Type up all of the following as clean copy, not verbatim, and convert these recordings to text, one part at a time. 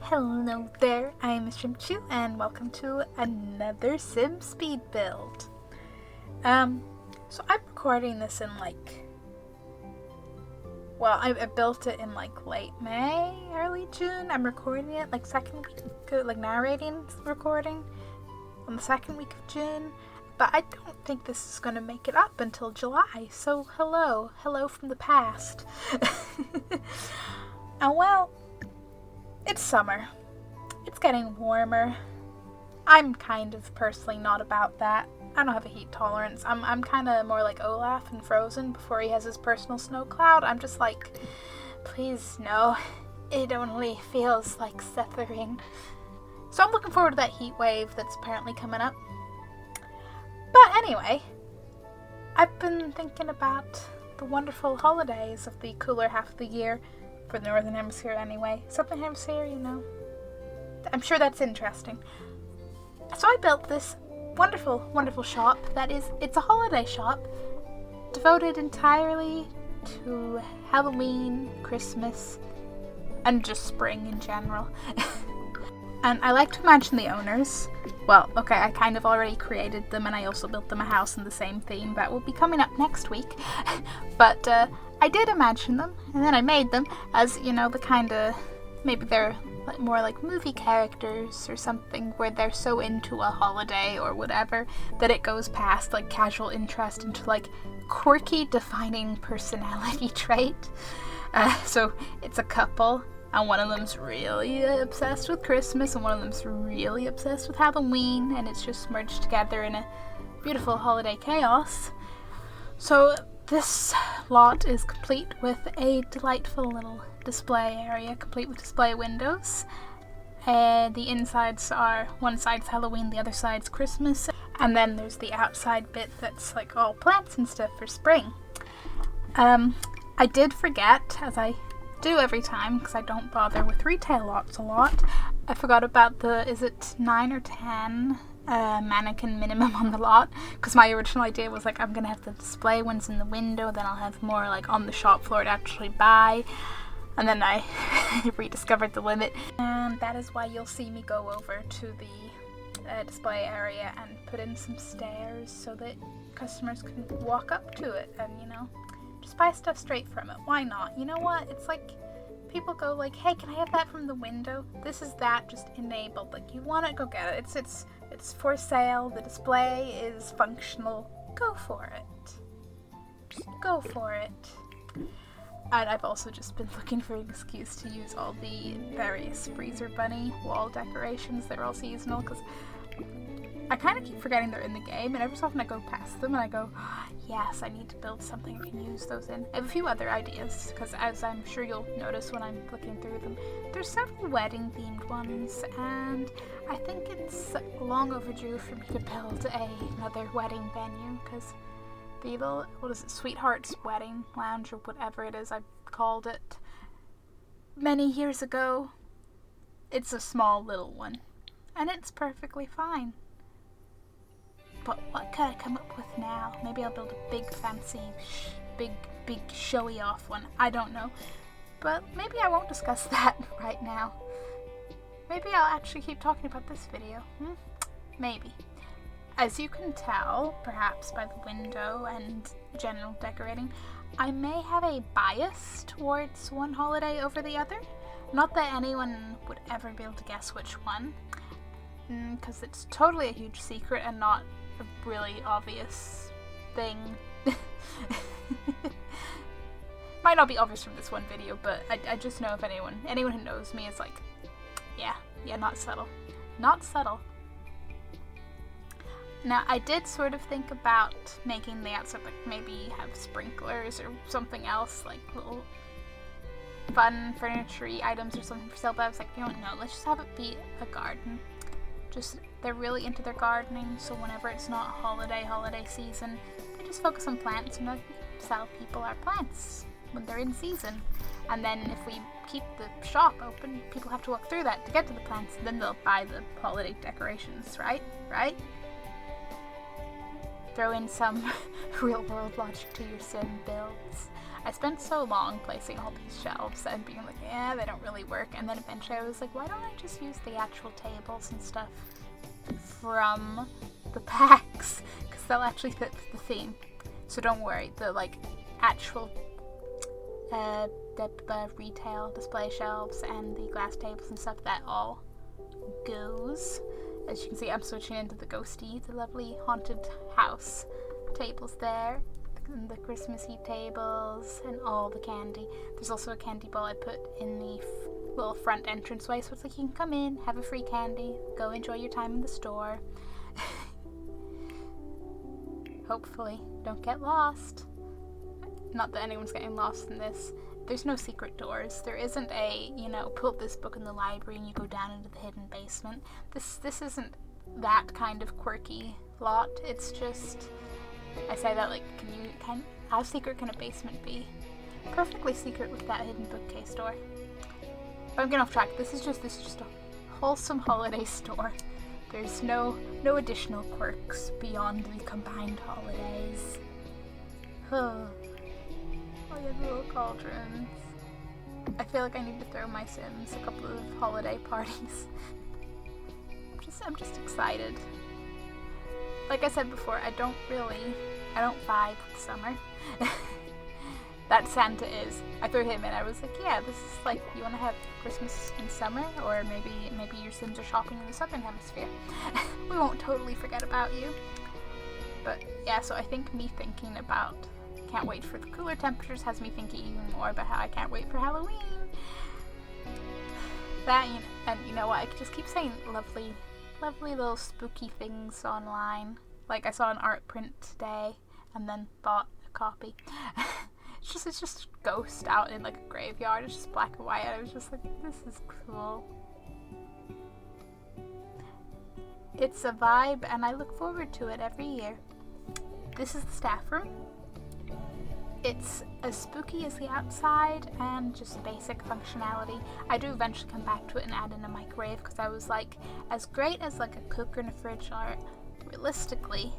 Hello there, I'm Shrimpchu and welcome to another Sim speed build. So I'm recording this in I built it in late May, early June. I'm recording it second week, narrating the recording on the second week of June. But I don't think this is going to make it up until July, so hello from the past. And well, it's summer. It's getting warmer. I'm kind of personally not about that. I don't have a heat tolerance. I'm kind of more like Olaf in Frozen before he has his personal snow cloud. I'm just like, please no. It only feels like suffering. So I'm looking forward to that heat wave that's apparently coming up. But anyway, I've been thinking about the wonderful holidays of the cooler half of the year, for the Northern Hemisphere anyway. Southern Hemisphere, I'm sure that's interesting. So I built this wonderful shop it's a holiday shop devoted entirely to Halloween, Christmas, and just spring in general. And I like to imagine the owners. Well, okay, I kind of already created them, and I also built them a house in the same theme that will be coming up next week. But I did imagine them, and then I made them as, the kind of, maybe they're more like movie characters or something, where they're so into a holiday or whatever that it goes past casual interest into quirky defining personality trait. So it's a couple, and one of them's really obsessed with Christmas, and one of them's really obsessed with Halloween, and it's just merged together in a beautiful holiday chaos. So this lot is complete with a delightful little display area, complete with display windows. The insides are, one side's Halloween, the other side's Christmas, and then there's the outside bit that's all plants and stuff for spring. I did forget, as I do every time, because I don't bother with retail lots a lot, I forgot about is it 9 or 10 mannequin minimum on the lot, because my original idea was I'm gonna have the display ones in the window, then I'll have more on the shop floor to actually buy, and then I rediscovered the limit, and that is why you'll see me go over to the display area and put in some stairs so that customers can walk up to it and just buy stuff straight from it. Why not? You know what? It's people go hey, can I have that from the window? This is that just enabled. You want it, go get it. It's for sale. The display is functional. Go for it. Just go for it. And I've also just been looking for an excuse to use all the various Freezer Bunny wall decorations. They're all seasonal, because I kind of keep forgetting they're in the game, and every so often I go past them and I go, yes, I need to build something I can use those in. I have a few other ideas, because as I'm sure you'll notice when I'm looking through them, there's several wedding themed ones, and I think it's long overdue for me to build another wedding venue, because the little, Sweetheart's Wedding Lounge, or whatever it is I called it many years ago, it's a small little one, and it's perfectly fine. But what could I come up with now? Maybe I'll build a big fancy, big showy off one. I don't know. But maybe I won't discuss that right now. Maybe I'll actually keep talking about this video. Maybe. As you can tell, perhaps by the window and general decorating, I may have a bias towards one holiday over the other. Not that anyone would ever be able to guess which one, because it's totally a huge secret and not a really obvious thing. Might not be obvious from this one video, but I just know if anyone who knows me is yeah, not subtle. Not subtle. Now, I did sort of think about making the outside, maybe have sprinklers or something else, little fun furniture-y items or something for sale, but I was no, let's just have it be a garden. They're really into their gardening, so whenever it's not holiday season, they just focus on plants, and sell people our plants when they're in season. And then if we keep the shop open, people have to walk through that to get to the plants, and then they'll buy the holiday decorations, right? Throw in some real world logic to your sim builds. I spent so long placing all these shelves and being like, yeah, they don't really work. And then eventually I was like, why don't I just use the actual tables and stuff from the packs? Because they'll actually fit the theme. So don't worry, the like actual the retail display shelves and the glass tables and stuff, that all goes. As you can see, I'm switching into the ghosty, the lovely haunted house tables there, and the Christmassy tables, and all the candy. There's also a candy ball I put in the little front entranceway, so it's like you can come in, have a free candy, go enjoy your time in the store. Hopefully, don't get lost. Not that anyone's getting lost in this. There's no secret doors. There isn't a, pull this book in the library and you go down into the hidden basement. This isn't that kind of quirky lot. It's just, I say that like, how secret can a basement be? Perfectly secret with that hidden bookcase door. But I'm getting off track. This is just a wholesome holiday store. There's no additional quirks beyond the combined holidays. Oh yeah, the little cauldrons. I feel like I need to throw my Sims a couple of holiday parties. I'm just excited. Like I said before, I don't vibe with summer. That Santa is. I threw him in. I was like, yeah, this is like, you want to have Christmas in summer, or maybe your Sims are shopping in the southern hemisphere. We won't totally forget about you. But yeah, so I think me thinking about can't wait for the cooler temperatures has me thinking even more about how I can't wait for Halloween. That, and you know what, I could just keep saying lovely little spooky things online. Like I saw an art print today and then bought a copy. It's just a ghost out in like a graveyard. It's just black and white. I was just like, this is cool. It's a vibe and I look forward to it every year. This is the staff room. It's as spooky as the outside and just basic functionality. I do eventually come back to it and add in a microwave because I was like, as great as like a cooker and a fridge are, realistically,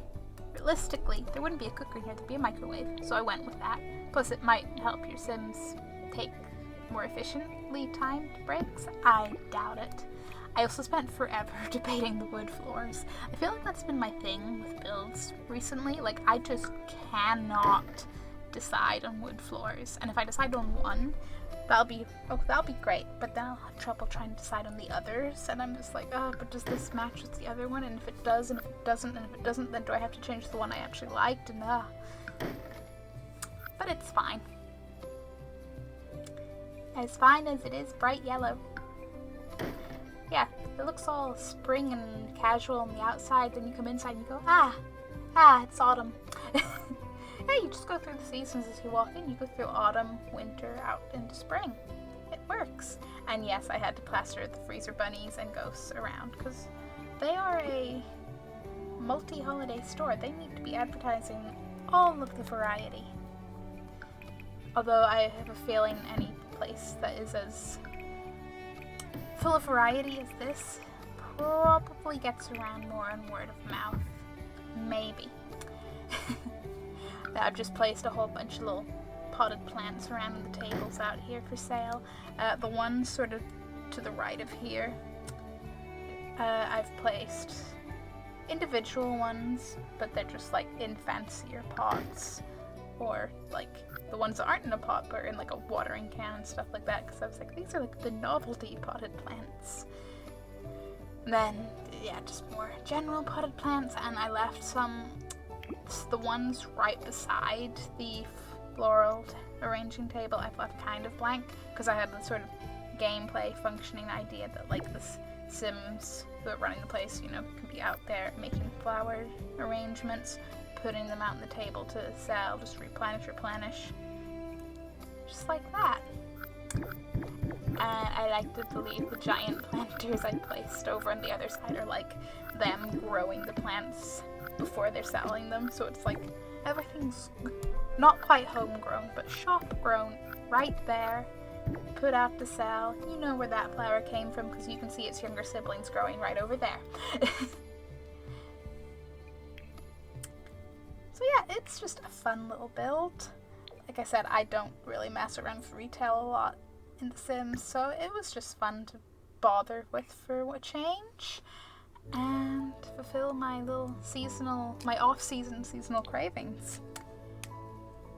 there wouldn't be a cooker here, there'd be a microwave. So I went with that. Plus it might help your Sims take more efficiently timed breaks. I doubt it. I also spent forever debating the wood floors. I feel like that's been my thing with builds recently. Like I just cannot decide on wood floors, and if I decide on one, that'll be great, but then I'll have trouble trying to decide on the others, and I'm just like, but does this match with the other one, and if it does, and if it doesn't, and if it doesn't, then do I have to change the one I actually liked, and but it's fine. As fine as it is bright yellow. Yeah, it looks all spring and casual on the outside, then you come inside and you go, it's autumn. Yeah, you just go through the seasons as you walk in. You go through autumn, winter, out into spring. It works. And yes, I had to plaster the freezer bunnies and ghosts around because they are a multi-holiday store. They need to be advertising all of the variety. Although I have a feeling any place that is as full of variety as this probably gets around more on word of mouth. Maybe. I've just placed a whole bunch of little potted plants around the tables out here for sale. The ones sort of to the right of here, I've placed individual ones, but they're just like in fancier pots, or like the ones that aren't in a pot but are in like a watering can and stuff like that, because I was like, these are like the novelty potted plants. And then, yeah, just more general potted plants, and I left the ones right beside the floral arranging table I've left kind of blank, because I had the sort of gameplay functioning idea that like the Sims who are running the place, can be out there making flower arrangements, putting them out on the table to sell, just replenish, just like that. I like to believe the giant planters I placed over on the other side are like them growing the plants before they're selling them, so it's like everything's not quite homegrown, but shop grown right there, put out to sell. You know where that flower came from because you can see its younger siblings growing right over there. So yeah, it's just a fun little build. like I said, I don't really mess around with retail a lot in The Sims, so it was just fun to bother with for a change and fulfill my little my off-season seasonal cravings.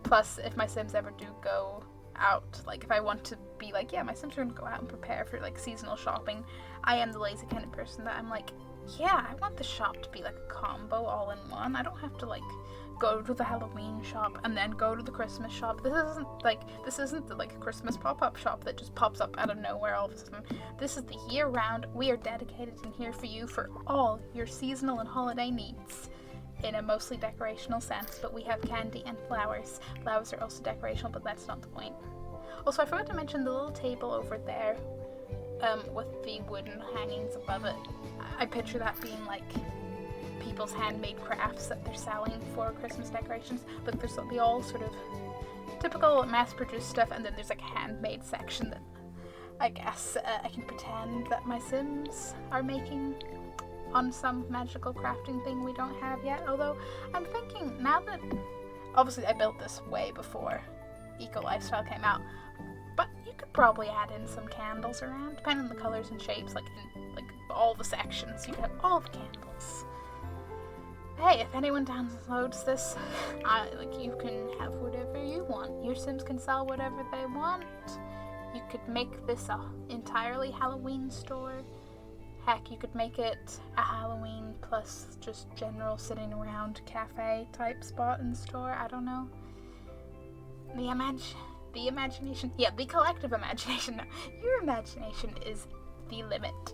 Plus, if my Sims ever do go out, like if I want to be like, yeah, my Sims are gonna go out and prepare for like seasonal shopping, I am the lazy kind of person that I'm like, yeah, I want the shop to be like a combo all in one. I don't have to like go to the Halloween shop and then go to the Christmas shop. This isn't the like Christmas pop-up shop that just pops up out of nowhere all of a sudden. This is the year-round. We are dedicated and here for you for all your seasonal and holiday needs in a mostly decorational sense, but we have candy and flowers. Flowers are also decorational, but that's not the point. Also, I forgot to mention the little table over there with the wooden hangings above it. I picture that being like people's handmade crafts that they're selling for Christmas decorations. But there's the all sort of typical mass-produced stuff, and then there's like a handmade section that I guess I can pretend that my Sims are making on some magical crafting thing we don't have yet. Although I'm thinking now that obviously I built this way before Eco Lifestyle came out, but you could probably add in some candles around, depending on the colors and shapes, like in like all the sections. You could have all the candles. Hey, if anyone downloads this, you can have whatever you want. Your Sims can sell whatever they want. You could make this a entirely Halloween store. Heck, you could make it a Halloween plus just general sitting around cafe type spot in the store. I don't know. The imagination. Yeah, the collective imagination. No, your imagination is the limit.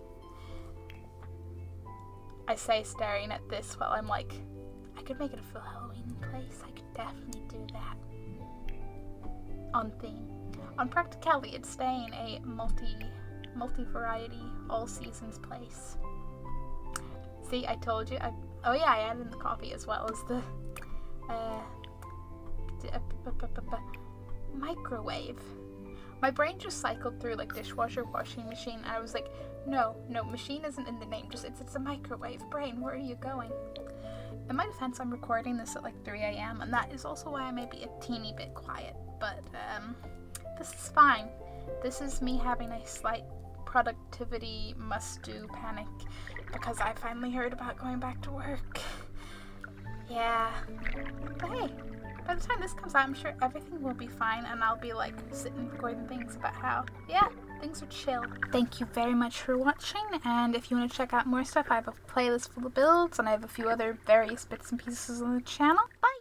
I say, staring at this while I'm like, I could make it a full Halloween place. I could definitely do that. On theme. On practicality, it's staying a multi-variety, all-seasons place. See, I told you. Oh yeah, I added in the coffee as well as the microwave. My brain just cycled through like dishwasher, washing machine, and I was like, no, machine isn't in the name, it's a microwave. Brain, where are you going? In my defense, I'm recording this at like 3 a.m. and that is also why I may be a teeny bit quiet, but this is fine. This is me having a slight productivity must-do panic because I finally heard about going back to work. Yeah, but hey, by the time this comes out, I'm sure everything will be fine and I'll be like sitting recording things about how, yeah, things are chill. Thank you very much for watching, and if you want to check out more stuff, I have a playlist full of builds and I have a few other various bits and pieces on the channel. Bye!